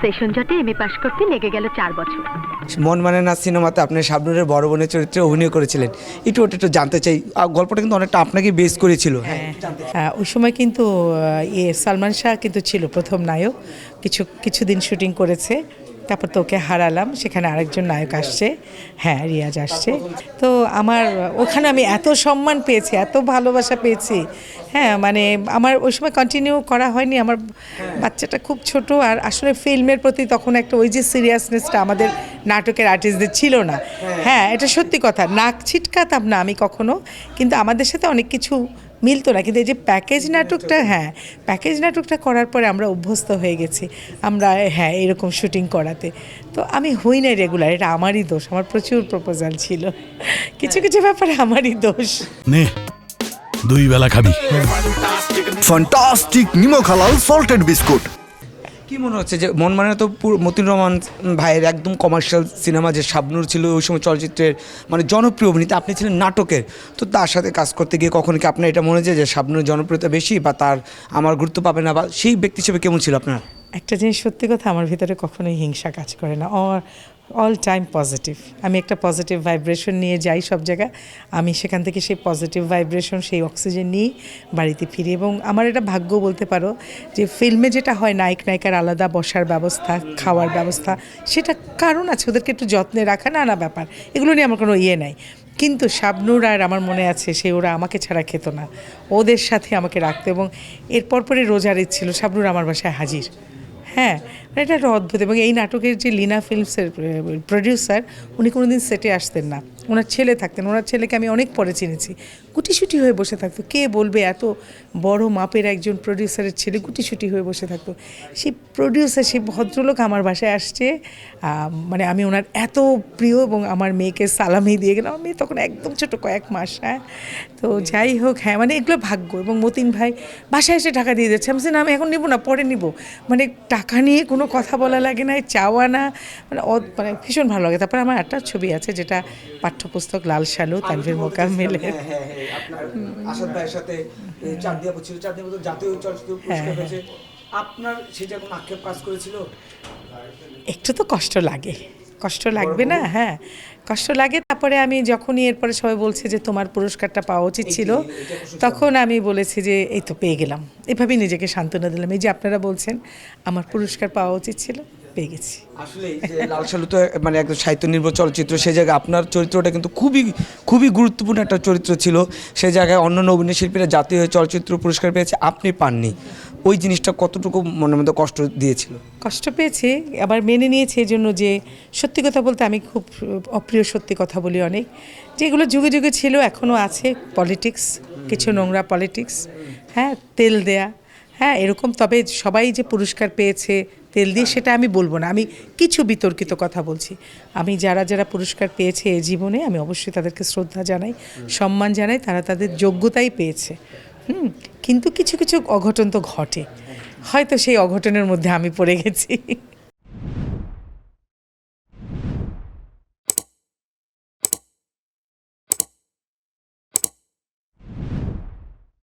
Session জটে MA পাশ করতে লেগে গেল 4 বছর। মন মানে না সিনেমাতে আপনি শাবনূরের বড় বোনের চরিত্রে অভিনয় করেছিলেন, একটু জানতে চাই। গল্পটা কিন্তু অনেকটা আপনাকে বেস করেছিল। হ্যাঁ, ওই সময় কিন্তু সালমান শাহ কিন্তু ছিল প্রথম নায়ক। কিছুদিন শুটিং করেছে, তারপর তো ওকে হারালাম, সেখানে আরেকজন নায়ক আসছে, হ্যাঁ রিয়াজ আসছে। তো আমার ওখানে আমি এত সম্মান পেয়েছি, এত ভালোবাসা পেয়েছি। হ্যাঁ মানে আমার ওই সময় কন্টিনিউ করা হয়নি, আমার বাচ্চাটা খুব ছোট, আর আসলে ফিল্মের প্রতি তখন একটা ওই যে সিরিয়াসনেসটা আমাদের নাটকের আর্টিস্টদের ছিল না। হ্যাঁ এটা সত্যি কথা, নাক ছিটকাতাম না আমি কখনো, কিন্তু আমাদের সাথে অনেক কিছু মিলতো না। কিন্তু এই যে প্যাকেজ নাটকটা, হ্যাঁ প্যাকেজ নাটকটা করার পরে আমরা অভ্যস্ত হয়ে গেছি আমরা, হ্যাঁ এরকম শুটিং করাতে। তো আমি হই না রেগুলার, এটা আমারই দোষ, আমার প্রচুর প্রপোজাল ছিল, কিছু কিছু ব্যাপারে আমারই দোষ। নে 2 বেলা খাবি। ফ্যান্টাস্টিক নিমক হালাল সল্টেড বিস্কুট। কি মনে হচ্ছে যে মন মানে তো মতিউর রহমান ভাইয়ের একদম কমার্শিয়াল সিনেমা, যে শাবনূর ছিল ওই সময় চলচ্চিত্রের মানে জনপ্রিয় অভিনেতা, আপনি ছিলেন নাটকের, তো তার সাথে কাজ করতে গিয়ে কখনো কি আপনার এটা মনে হয় যে শাবনূরের জনপ্রিয়তা বেশি বা তার আমার গুরুত্ব পাবে না, বা সেই ব্যক্তি হিসেবে কেমন ছিল আপনার? একটা জিনিস সত্যি কথা, আমার ভিতরে কখনোই হিংসা কাজ করে না, অল টাইম পজিটিভ। আমি একটা পজিটিভ ভাইব্রেশন নিয়ে যাই সব জায়গায়, আমি সেখান থেকে সেই পজিটিভ ভাইব্রেশন, সেই অক্সিজেন নিয়ে বাড়িতে ফিরি। এবং আমার এটা ভাগ্য বলতে পারো যে ফিল্মে যেটা হয় নায়ক নায়িকার আলাদা বসার ব্যবস্থা, খাওয়ার ব্যবস্থা, সেটা কারণ আছে, ওদেরকে একটু যত্নে রাখা, নানা ব্যাপার, এগুলো নিয়ে আমার কোনো ইয়ে নাই। কিন্তু শাবনূর আর আমার মনে আছে সে ওরা আমাকে ছাড়া খেত না, ওদের সাথে আমাকে রাখতো। এবং এরপর পরে রোজার ঈদ ছিল, শাবনূর আমার বাসায় হাজির। হ্যাঁ এটা একটা অদ্ভুত। এবং এই নাটকের যে লীনা ফিল্মসের প্রডিউসার, উনি কোনোদিন সেটে আসতেন না, ওনার ছেলে থাকতেন, ওনার ছেলেকে আমি অনেক পরে চিনেছি, গুটিসুটি হয়ে বসে থাকতো। কে বলবে এত বড় মাপের একজন প্রডিউসারের ছেলে গুটিসুটি হয়ে বসে থাকতো। সেই প্রডিউসার, সেই ভদ্রলোক আমার বাসায় আসছে, মানে আমি ওনার এত প্রিয়, এবং আমার মেয়েকে সালামি দিয়ে গেলাম। আমি তখন একদম ছোটো, কয়েক মাস। হ্যাঁ তো যাই হোক, হ্যাঁ মানে এগুলো ভাগ্য। এবং মতিন ভাই বাসায় এসে টাকা দিয়ে যাচ্ছে, আমি বলছি না আমি এখন নিবো না, পরে নিব। মানে টাকা নিয়ে কোনো কথা বলা লাগে না, চাওয়া না, মানে মানে ভীষণ ভালো লাগে। তারপর আমার একটা ছবি আছে যেটা পাঠ্যপুস্তক, লাল শালু, তানভীর মোকাম্মেলের। আসাদ ভাইয়ের সাথে চাঁদিয়া ছিল, চাঁদিয়া জাতীয় চলচ্চিত্র পুরস্কার পেয়েছে, আপনার সেটা কোনো আক্ষেপ কাজ করেছিল? একটু তো কষ্ট লাগে, কষ্ট লাগবে না? হ্যাঁ কষ্ট লাগে। তারপরে আমি যখনই এরপরে সবাই বলছে যে তোমার পুরস্কারটা পাওয়া উচিত ছিল, তখন আমি বলেছি যে এই তো পেয়ে গেলাম, এভাবেই নিজেকে সান্ত্বনা দিলাম। এই যে আপনারা বলছেন আমার পুরস্কার পাওয়া উচিত ছিল, পেয়ে গেছি। আসলে লাল সালু তো মানে একদম সাহিত্য নির্ভর চলচ্চিত্র, সেই জায়গায় আপনার চরিত্রটা কিন্তু খুবই গুরুত্বপূর্ণ একটা চরিত্র ছিল। সেই জায়গায় অন্যান্য অভিনয় শিল্পীরা জাতীয় চলচ্চিত্র পুরস্কার পেয়েছে, আপনি পাননি। ওই জিনিসটা কতটুকু মনের মধ্যে কষ্ট দিয়েছিল? কষ্ট পেয়েছি, আবার মেনে নিয়েছি এই জন্য যে সত্যি কথা বলতে আমি খুব অপ্রিয় সত্যি কথা বলি অনেক, যেগুলো যুগে যুগে ছিল এখনও আছে, পলিটিক্স, কিছু নোংরা পলিটিক্স, হ্যাঁ তেল দেয়া, হ্যাঁ এরকম। তবে সবাই যে পুরস্কার পেয়েছে তেল দিয়ে সেটা আমি বলবো না, আমি কিছু বিতর্কিত কথা বলছি। আমি যারা যারা পুরস্কার পেয়েছে এ জীবনে, আমি অবশ্যই তাদেরকে শ্রদ্ধা জানাই, সম্মান জানাই, তারা তাদের যোগ্যতাই পেয়েছে। কিন্তু কিছু কিছু অঘটন তো ঘটে, হয়তো সেই অঘটনের মধ্যে আমি পড়ে গেছি।